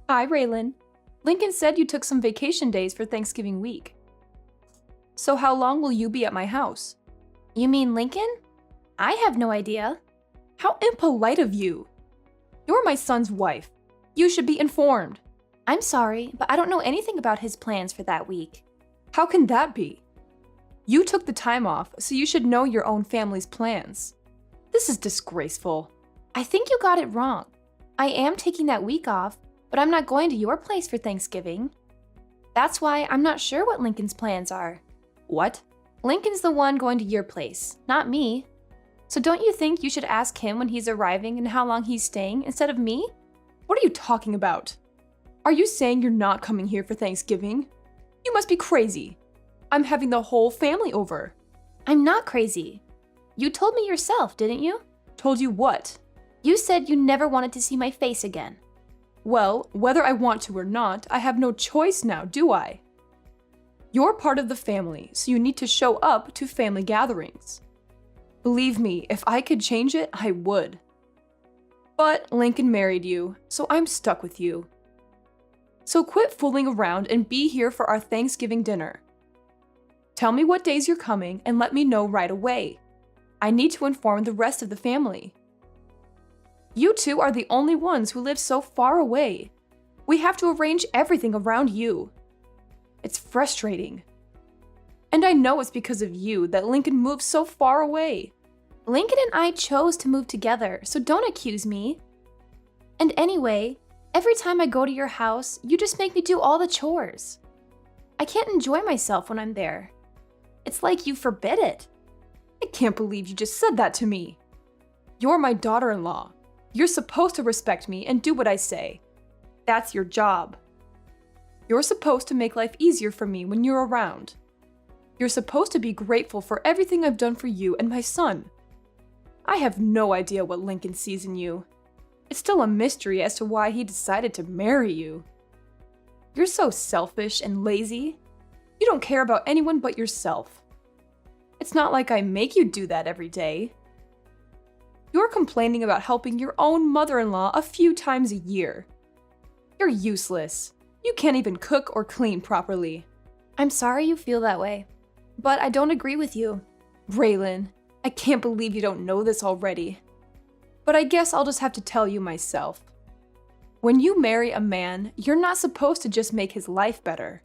Hi, Raylan. Lincoln said you took some vacation days for Thanksgiving week. So how long will you be at my house? You mean Lincoln? I have no idea. How impolite of you! You're my son's wife. You should be informed. I'm sorry, but I don't know anything about his plans for that week. How can that be? You took the time off, so you should know your own family's plans. This is disgraceful. I think you got it wrong. I am taking that week off, but I'm not going to your place for Thanksgiving. That's why I'm not sure what Lincoln's plans are. What? Lincoln's the one going to your place, not me. So don't you think you should ask him when he's arriving and how long he's staying instead of me? What are you talking about? Are you saying you're not coming here for Thanksgiving? You must be crazy. I'm having the whole family over. I'm not crazy. You told me yourself, didn't you? Told you what? You said you never wanted to see my face again. Well, whether I want to or not, I have no choice now, do I? You're part of the family, so you need to show up to family gatherings. Believe me, if I could change it, I would. But Lincoln married you, so I'm stuck with you. So quit fooling around and be here for our Thanksgiving dinner. Tell me what days you're coming and let me know right away. I need to inform the rest of the family. You two are the only ones who live so far away. We have to arrange everything around you. It's frustrating. And I know it's because of you that Lincoln moved so far away. Lincoln and I chose to move together, so don't accuse me. And anyway, every time I go to your house, you just make me do all the chores. I can't enjoy myself when I'm there. It's like you forbid it. I can't believe you just said that to me. You're my daughter-in-law. You're supposed to respect me and do what I say. That's your job. You're supposed to make life easier for me when you're around. You're supposed to be grateful for everything I've done for you and my son. I have no idea what Lincoln sees in you. It's still a mystery as to why he decided to marry you. You're so selfish and lazy. You don't care about anyone but yourself. It's not like I make you do that every day. You're complaining about helping your own mother-in-law a few times a year. You're useless. You can't even cook or clean properly. I'm sorry you feel that way, but I don't agree with you. Raylan, I can't believe you don't know this already. But I guess I'll just have to tell you myself. When you marry a man, you're not supposed to just make his life better.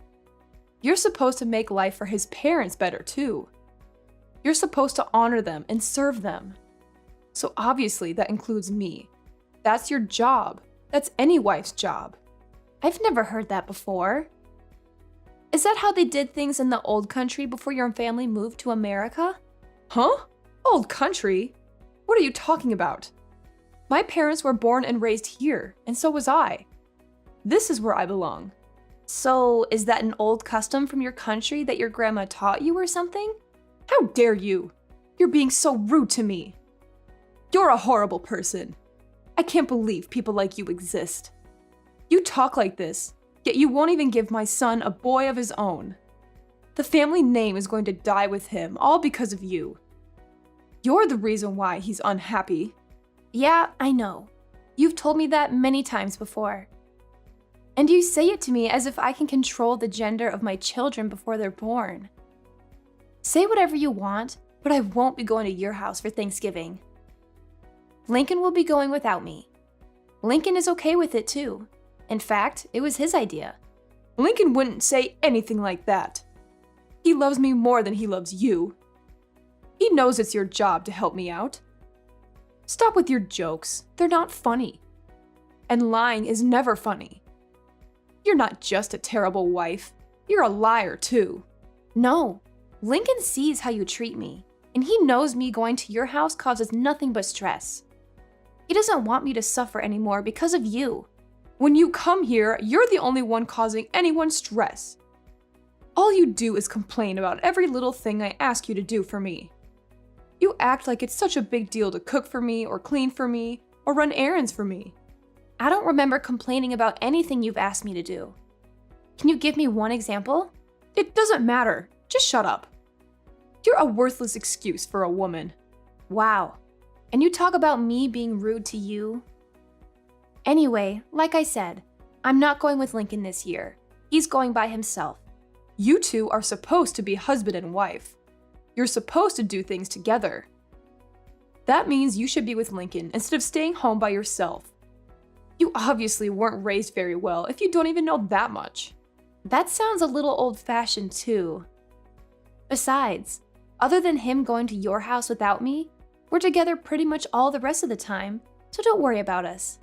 You're supposed to make life for his parents better too. You're supposed to honor them and serve them. So obviously that includes me. That's your job. That's any wife's job. I've never heard that before. Is that how they did things in the old country before your family moved to America? Huh? Old country? What are you talking about? My parents were born and raised here, and so was I. This is where I belong. So, is that an old custom from your country that your grandma taught you or something? How dare you? You're being so rude to me. You're a horrible person. I can't believe people like you exist. You talk like this, yet you won't even give my son a boy of his own. The family name is going to die with him, all because of you. You're the reason why he's unhappy. Yeah, I know. You've told me that many times before. And you say it to me as if I can control the gender of my children before they're born. Say whatever you want, but I won't be going to your house for Thanksgiving. Lincoln will be going without me. Lincoln is okay with it too. In fact, it was his idea. Lincoln wouldn't say anything like that. He loves me more than he loves you. He knows it's your job to help me out. Stop with your jokes. They're not funny. And lying is never funny. You're not just a terrible wife. You're a liar too. No, Lincoln sees how you treat me, and he knows me going to your house causes nothing but stress. He doesn't want me to suffer anymore because of you. When you come here, you're the only one causing anyone stress. All you do is complain about every little thing I ask you to do for me. You act like it's such a big deal to cook for me or clean for me or run errands for me. I don't remember complaining about anything you've asked me to do. Can you give me one example? It doesn't matter. Just shut up. You're a worthless excuse for a woman. Wow. And you talk about me being rude to you? Anyway, like I said, I'm not going with Lincoln this year. He's going by himself. You two are supposed to be husband and wife. You're supposed to do things together. That means you should be with Lincoln instead of staying home by yourself. You obviously weren't raised very well if you don't even know that much. That sounds a little old-fashioned too. Besides, other than him going to your house without me, we're together pretty much all the rest of the time, so don't worry about us.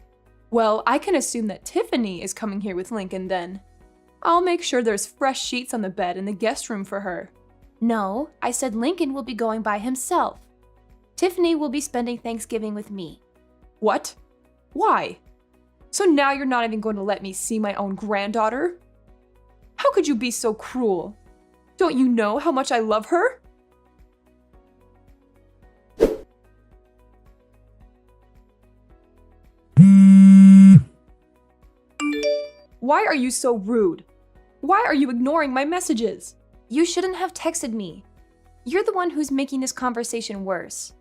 Well, I can assume that Tiffany is coming here with Lincoln then. I'll make sure there's fresh sheets on the bed in the guest room for her. No, I said Lincoln will be going by himself. Tiffany will be spending Thanksgiving with me. What? Why? So now you're not even going to let me see my own granddaughter? How could you be so cruel? Don't you know how much I love her? Why are you so rude? Why are you ignoring my messages? You shouldn't have texted me. You're the one who's making this conversation worse.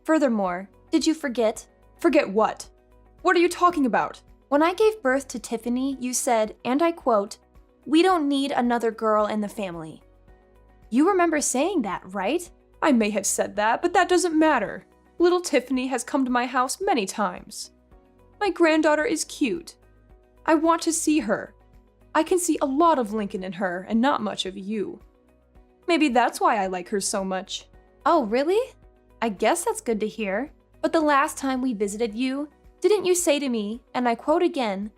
Furthermore, did you forget? Forget what? What are you talking about? When I gave birth to Tiffany, you said, and I quote, "We don't need another girl in the family." You remember saying that, right? I may have said that, but that doesn't matter. Little Tiffany has come to my house many times. My granddaughter is cute. I want to see her. I can see a lot of Lincoln in her and not much of you. Maybe that's why I like her so much. Oh, really? I guess that's good to hear. But the last time we visited you, didn't you say to me, and I quote again,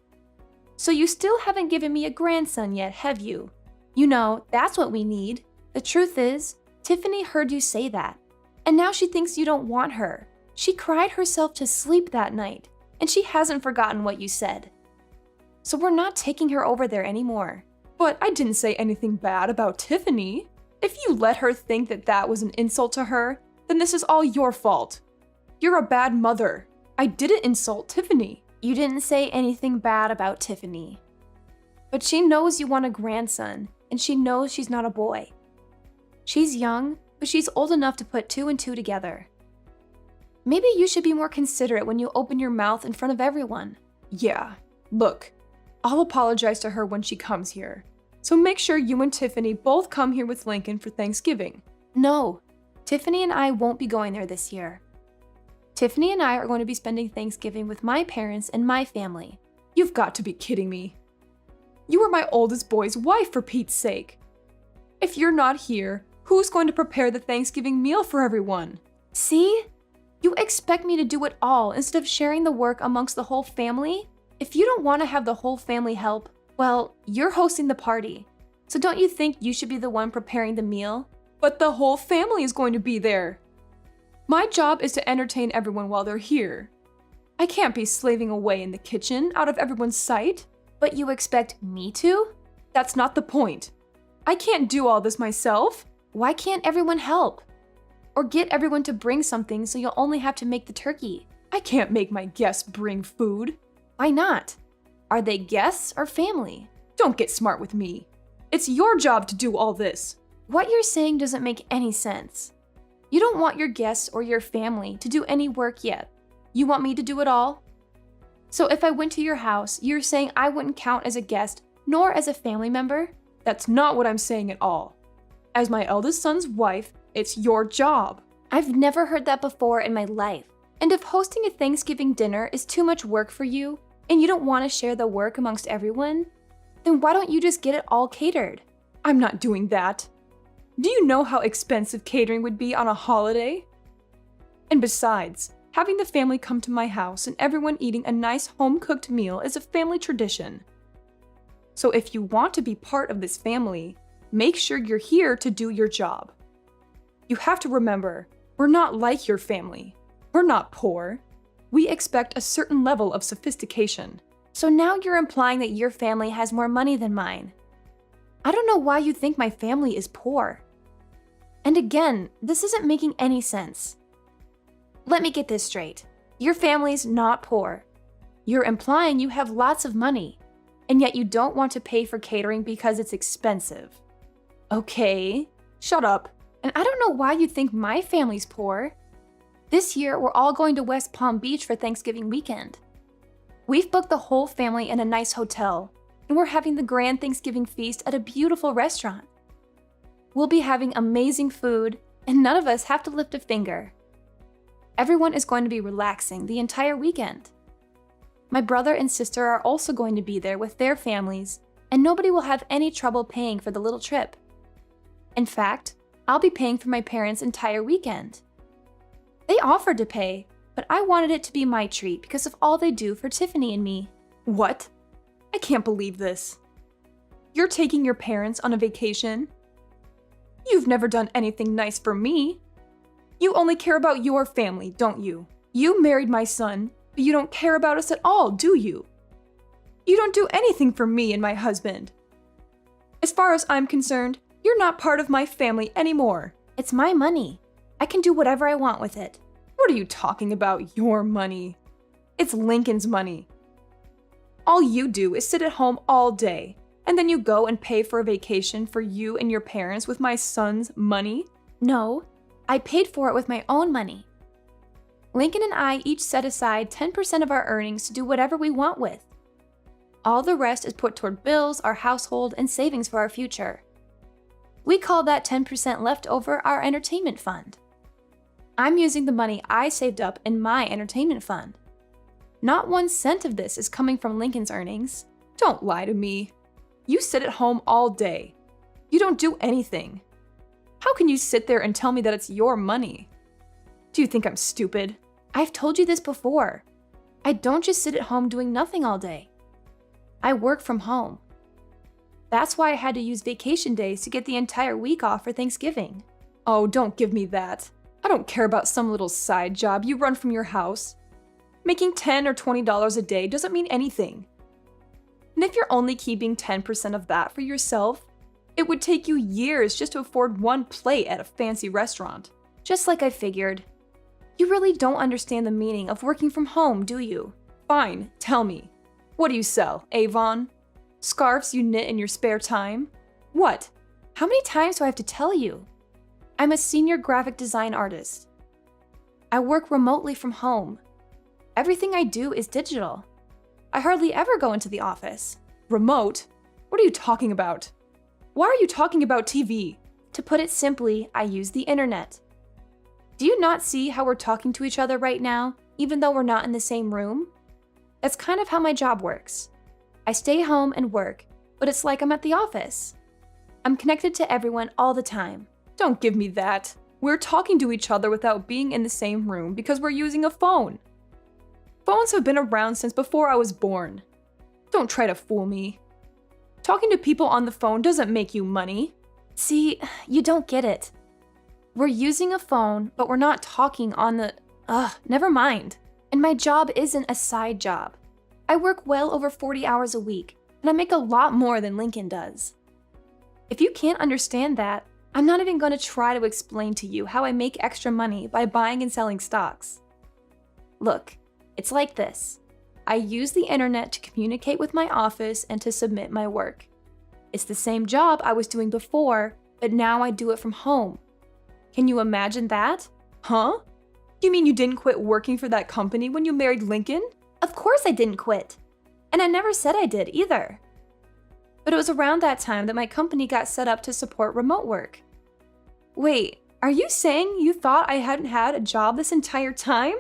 "So you still haven't given me a grandson yet, have you?" You know, that's what we need. The truth is, Tiffany heard you say that, and now she thinks you don't want her. She cried herself to sleep that night, and she hasn't forgotten what you said. So we're not taking her over there anymore. But I didn't say anything bad about Tiffany. If you let her think that that was an insult to her, then this is all your fault. You're a bad mother. I didn't insult Tiffany. You didn't say anything bad about Tiffany. But she knows you want a grandson, and she knows she's not a boy. She's young, but she's old enough to put two and two together. Maybe you should be more considerate when you open your mouth in front of everyone. Yeah, look, I'll apologize to her when she comes here. So make sure you and Tiffany both come here with Lincoln for Thanksgiving. No, Tiffany and I won't be going there this year. Tiffany and I are going to be spending Thanksgiving with my parents and my family. You've got to be kidding me. You are my oldest boy's wife, for Pete's sake. If you're not here, who's going to prepare the Thanksgiving meal for everyone? See? You expect me to do it all instead of sharing the work amongst the whole family? If you don't want to have the whole family help, well, you're hosting the party. So don't you think you should be the one preparing the meal? But the whole family is going to be there. My job is to entertain everyone while they're here. I can't be slaving away in the kitchen out of everyone's sight. But you expect me to? That's not the point. I can't do all this myself. Why can't everyone help? Or get everyone to bring something so you'll only have to make the turkey. I can't make my guests bring food. Why not? Are they guests or family? Don't get smart with me. It's your job to do all this. What you're saying doesn't make any sense. You don't want your guests or your family to do any work yet. You want me to do it all? So if I went to your house, you're saying I wouldn't count as a guest nor as a family member? That's not what I'm saying at all. As my eldest son's wife, it's your job. I've never heard that before in my life. And if hosting a Thanksgiving dinner is too much work for you, and you don't want to share the work amongst everyone, then why don't you just get it all catered? I'm not doing that. Do you know how expensive catering would be on a holiday? And besides, having the family come to my house and everyone eating a nice home-cooked meal is a family tradition. So if you want to be part of this family, make sure you're here to do your job. You have to remember, we're not like your family. We're not poor. We expect a certain level of sophistication. So now you're implying that your family has more money than mine. I don't know why you think my family is poor. And again, this isn't making any sense. Let me get this straight. Your family's not poor. You're implying you have lots of money, and yet you don't want to pay for catering because it's expensive. Okay, shut up. And I don't know why you think my family's poor. This year, we're all going to West Palm Beach for Thanksgiving weekend. We've booked the whole family in a nice hotel, and we're having the grand Thanksgiving feast at a beautiful restaurant. We'll be having amazing food, and none of us have to lift a finger. Everyone is going to be relaxing the entire weekend. My brother and sister are also going to be there with their families, and nobody will have any trouble paying for the little trip. In fact, I'll be paying for my parents' entire weekend. They offered to pay, but I wanted it to be my treat because of all they do for Tiffany and me. What? I can't believe this. You're taking your parents on a vacation? You've never done anything nice for me. You only care about your family, don't you? You married my son, but you don't care about us at all, do you? You don't do anything for me and my husband. As far as I'm concerned, you're not part of my family anymore. It's my money. I can do whatever I want with it. What are you talking about, your money? It's Lincoln's money. All you do is sit at home all day, and then you go and pay for a vacation for you and your parents with my son's money? No, I paid for it with my own money. Lincoln and I each set aside 10% of our earnings to do whatever we want with. All the rest is put toward bills, our household, and savings for our future. We call that 10% left over our entertainment fund. I'm using the money I saved up in my entertainment fund. Not 1 cent of this is coming from Lincoln's earnings. Don't lie to me. You sit at home all day. You don't do anything. How can you sit there and tell me that it's your money? Do you think I'm stupid? I've told you this before. I don't just sit at home doing nothing all day. I work from home. That's why I had to use vacation days to get the entire week off for Thanksgiving. Oh, don't give me that. I don't care about some little side job you run from your house. Making $10 or $20 a day doesn't mean anything. And if you're only keeping 10% of that for yourself, it would take you years just to afford one plate at a fancy restaurant. Just like I figured. You really don't understand the meaning of working from home, do you? Fine, tell me. What do you sell, Avon? Scarves you knit in your spare time? What? How many times do I have to tell you? I'm a senior graphic design artist. I work remotely from home. Everything I do is digital. I hardly ever go into the office. Remote? What are you talking about? Why are you talking about TV? To put it simply, I use the internet. Do you not see how we're talking to each other right now, even though we're not in the same room? That's kind of how my job works. I stay home and work, but it's like I'm at the office. I'm connected to everyone all the time. Don't give me that. We're talking to each other without being in the same room because we're using a phone. Phones have been around since before I was born. Don't try to fool me. Talking to people on the phone doesn't make you money. See, you don't get it. We're using a phone, but we're not talking on the... never mind. And my job isn't a side job. I work well over 40 hours a week, and I make a lot more than Lincoln does. If you can't understand that, I'm not even going to try to explain to you how I make extra money by buying and selling stocks. Look, it's like this. I use the internet to communicate with my office and to submit my work. It's the same job I was doing before, but now I do it from home. Can you imagine that? Huh? You mean you didn't quit working for that company when you married Lincoln? Of course I didn't quit. And I never said I did either. But it was around that time that my company got set up to support remote work. Wait, are you saying you thought I hadn't had a job this entire time?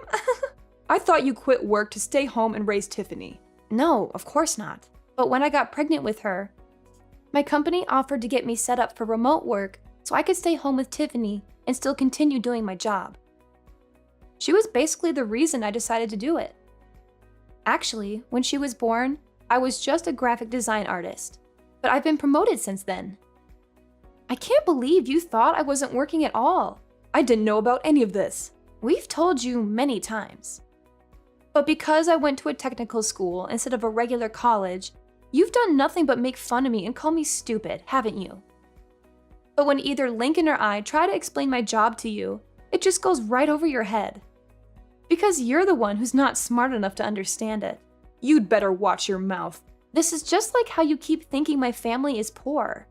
I thought you quit work to stay home and raise Tiffany. No, of course not. But when I got pregnant with her, my company offered to get me set up for remote work so I could stay home with Tiffany and still continue doing my job. She was basically the reason I decided to do it. Actually, when she was born, I was just a graphic design artist, but I've been promoted since then. I can't believe you thought I wasn't working at all. I didn't know about any of this. We've told you many times. But because I went to a technical school instead of a regular college, you've done nothing but make fun of me and call me stupid, haven't you? But when either Lincoln or I try to explain my job to you, it just goes right over your head. Because you're the one who's not smart enough to understand it. You'd better watch your mouth. This is just like how you keep thinking my family is poor.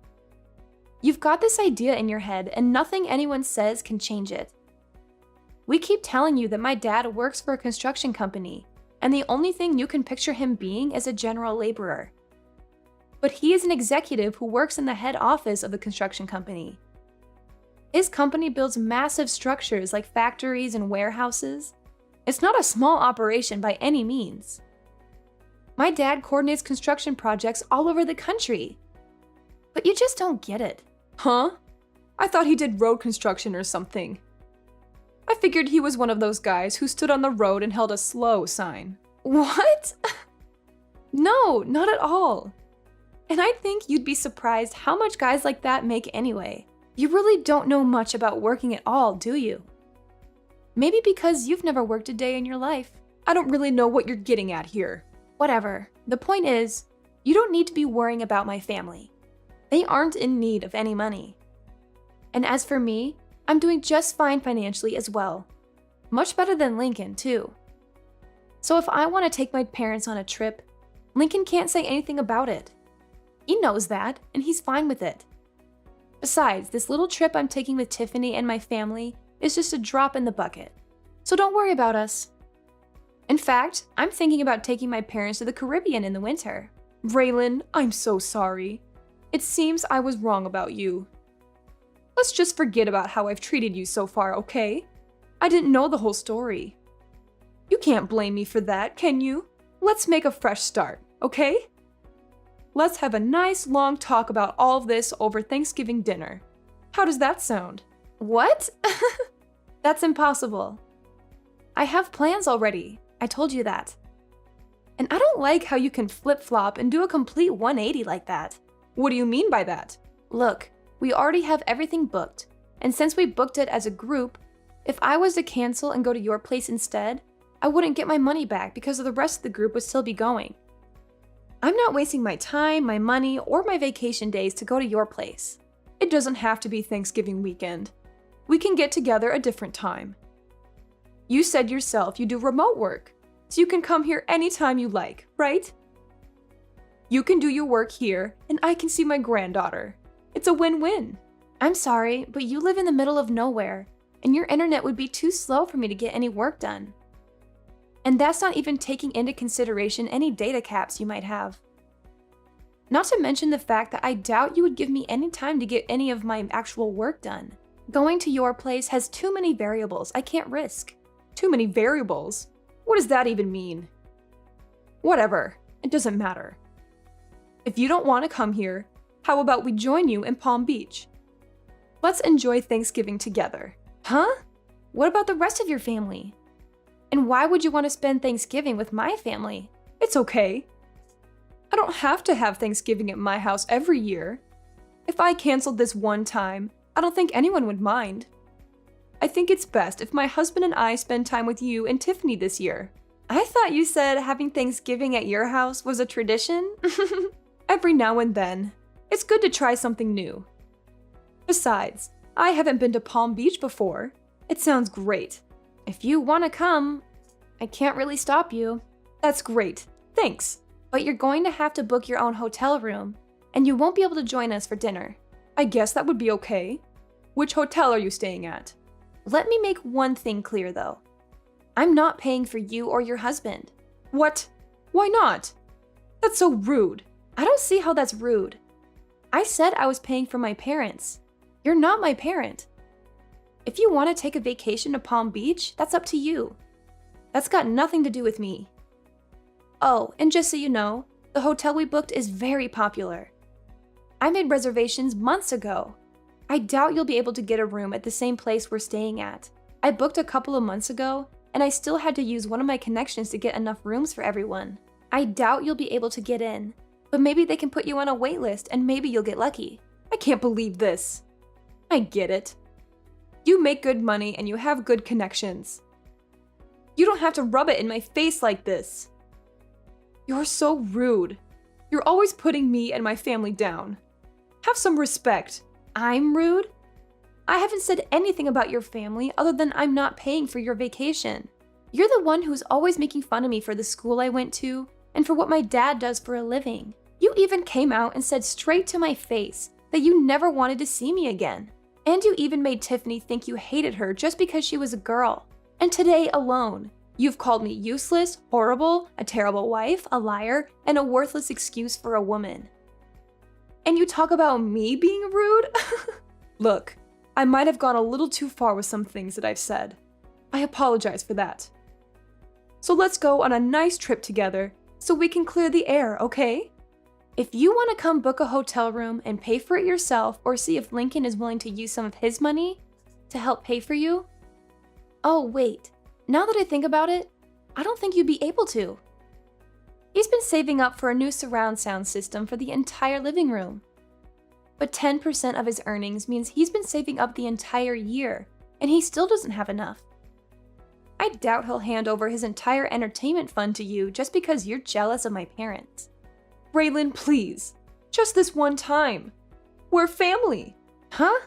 You've got this idea in your head and nothing anyone says can change it. We keep telling you that my dad works for a construction company, and the only thing you can picture him being is a general laborer. But he is an executive who works in the head office of the construction company. His company builds massive structures like factories and warehouses. It's not a small operation by any means. My dad coordinates construction projects all over the country. But you just don't get it. Huh? I thought he did road construction or something. I figured he was one of those guys who stood on the road and held a slow sign. What? No, not at all. And I think you'd be surprised how much guys like that make anyway. You really don't know much about working at all, do you? Maybe because you've never worked a day in your life. I don't really know what you're getting at here. Whatever. The point is, you don't need to be worrying about my family. They aren't in need of any money. And as for me, I'm doing just fine financially as well. Much better than Lincoln, too. So if I want to take my parents on a trip, Lincoln can't say anything about it. He knows that, and he's fine with it. Besides, this little trip I'm taking with Tiffany and my family is just a drop in the bucket. So don't worry about us. In fact, I'm thinking about taking my parents to the Caribbean in the winter. Raylan, I'm so sorry. It seems I was wrong about you. Let's just forget about how I've treated you so far, okay? I didn't know the whole story. You can't blame me for that, can you? Let's make a fresh start, okay? Let's have a nice long talk about all of this over Thanksgiving dinner. How does that sound? What? That's impossible. I have plans already. I told you that. And I don't like how you can flip-flop and do a complete 180 like that. What do you mean by that? Look, we already have everything booked, and since we booked it as a group, if I was to cancel and go to your place instead, I wouldn't get my money back because the rest of the group would still be going. I'm not wasting my time, my money, or my vacation days to go to your place. It doesn't have to be Thanksgiving weekend. We can get together a different time. You said yourself you do remote work, so you can come here anytime you like, right? You can do your work here, and I can see my granddaughter. It's a win-win. I'm sorry, but you live in the middle of nowhere, and your internet would be too slow for me to get any work done. And that's not even taking into consideration any data caps you might have. Not to mention the fact that I doubt you would give me any time to get any of my actual work done. Going to your place has too many variables I can't risk. Too many variables? What does that even mean? Whatever, it doesn't matter. If you don't want to come here, how about we join you in Palm Beach? Let's enjoy Thanksgiving together. Huh? What about the rest of your family? And why would you want to spend Thanksgiving with my family? It's okay. I don't have to have Thanksgiving at my house every year. If I canceled this one time, I don't think anyone would mind. I think it's best if my husband and I spend time with you and Tiffany this year. I thought you said having Thanksgiving at your house was a tradition? Every now and then. It's good to try something new. Besides, I haven't been to Palm Beach before. It sounds great. If you want to come, I can't really stop you. That's great. Thanks. But you're going to have to book your own hotel room, and you won't be able to join us for dinner. I guess that would be okay. Which hotel are you staying at? Let me make one thing clear, though. I'm not paying for you or your husband. What? Why not? That's so rude. I don't see how that's rude. I said I was paying for my parents. You're not my parent. If you want to take a vacation to Palm Beach, that's up to you. That's got nothing to do with me. Oh, and just so you know, the hotel we booked is very popular. I made reservations months ago. I doubt you'll be able to get a room at the same place we're staying at. I booked a couple of months ago, and I still had to use one of my connections to get enough rooms for everyone. I doubt you'll be able to get in, but maybe they can put you on a wait list and maybe you'll get lucky. I can't believe this. I get it. You make good money and you have good connections. You don't have to rub it in my face like this. You're so rude. You're always putting me and my family down. Have some respect. I'm rude? I haven't said anything about your family other than I'm not paying for your vacation. You're the one who's always making fun of me for the school I went to and for what my dad does for a living. You even came out and said straight to my face that you never wanted to see me again. And you even made Tiffany think you hated her just because she was a girl. And today alone, You've called me useless, horrible, a terrible wife, a liar, and a worthless excuse for a woman. And you talk about me being rude? Look, I might have gone a little too far with some things that I've said. I apologize for that. So let's go on a nice trip together so we can clear the air, okay? If you want to come book a hotel room and pay for it yourself, or see if Lincoln is willing to use some of his money to help pay for you. Oh, wait. Now that I think about it, I don't think you'd be able to. He's been saving up for a new surround sound system for the entire living room. But 10% of his earnings means he's been saving up the entire year, and he still doesn't have enough. I doubt he'll hand over his entire entertainment fund to you just because you're jealous of my parents. Raylan, please. Just this one time. We're family. Huh?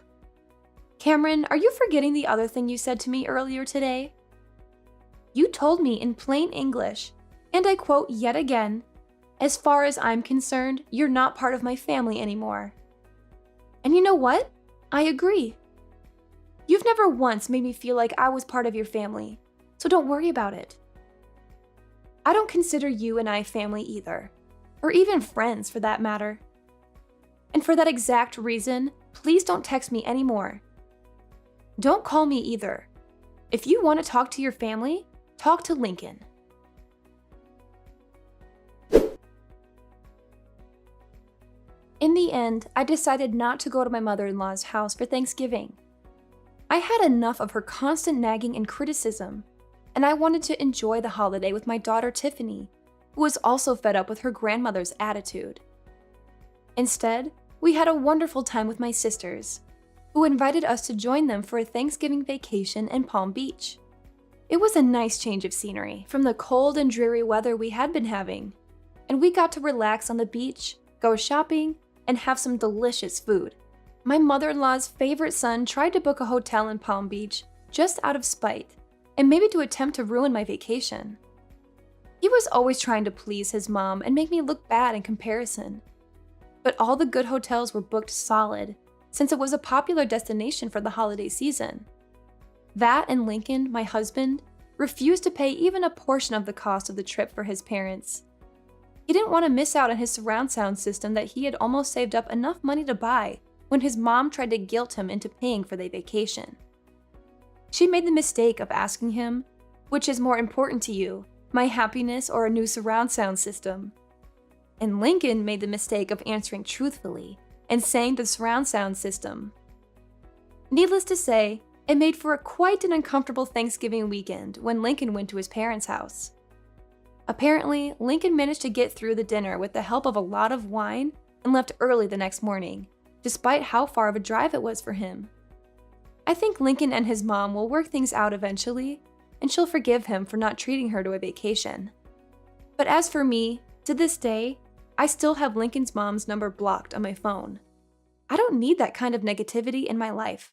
Cameron, are you forgetting the other thing you said to me earlier today? You told me in plain English, and I quote yet again, "As far as I'm concerned, you're not part of my family anymore." And you know what? I agree. You've never once made me feel like I was part of your family, so don't worry about it. I don't consider you and I family either, or even friends for that matter. And for that exact reason, please don't text me anymore. Don't call me either. If you want to talk to your family, talk to Lincoln. In the end, I decided not to go to my mother-in-law's house for Thanksgiving. I had enough of her constant nagging and criticism, and I wanted to enjoy the holiday with my daughter Tiffany, who was also fed up with her grandmother's attitude. Instead, we had a wonderful time with my sisters, who invited us to join them for a Thanksgiving vacation in Palm Beach. It was a nice change of scenery from the cold and dreary weather we had been having, and we got to relax on the beach, go shopping, and have some delicious food. My mother-in-law's favorite son tried to book a hotel in Palm Beach just out of spite, and maybe to attempt to ruin my vacation. He was always trying to please his mom and make me look bad in comparison. But all the good hotels were booked solid, since it was a popular destination for the holiday season. That and Lincoln, my husband, refused to pay even a portion of the cost of the trip for his parents. He didn't want to miss out on his surround sound system that he had almost saved up enough money to buy when his mom tried to guilt him into paying for their vacation. She made the mistake of asking him, "Which is more important to you, my happiness or a new surround sound system?" And Lincoln made the mistake of answering truthfully and saying the surround sound system. Needless to say, it made for quite an uncomfortable Thanksgiving weekend when Lincoln went to his parents' house. Apparently, Lincoln managed to get through the dinner with the help of a lot of wine and left early the next morning, despite how far of a drive it was for him. I think Lincoln and his mom will work things out eventually, and she'll forgive him for not treating her to a vacation. But as for me, to this day, I still have Lincoln's mom's number blocked on my phone. I don't need that kind of negativity in my life.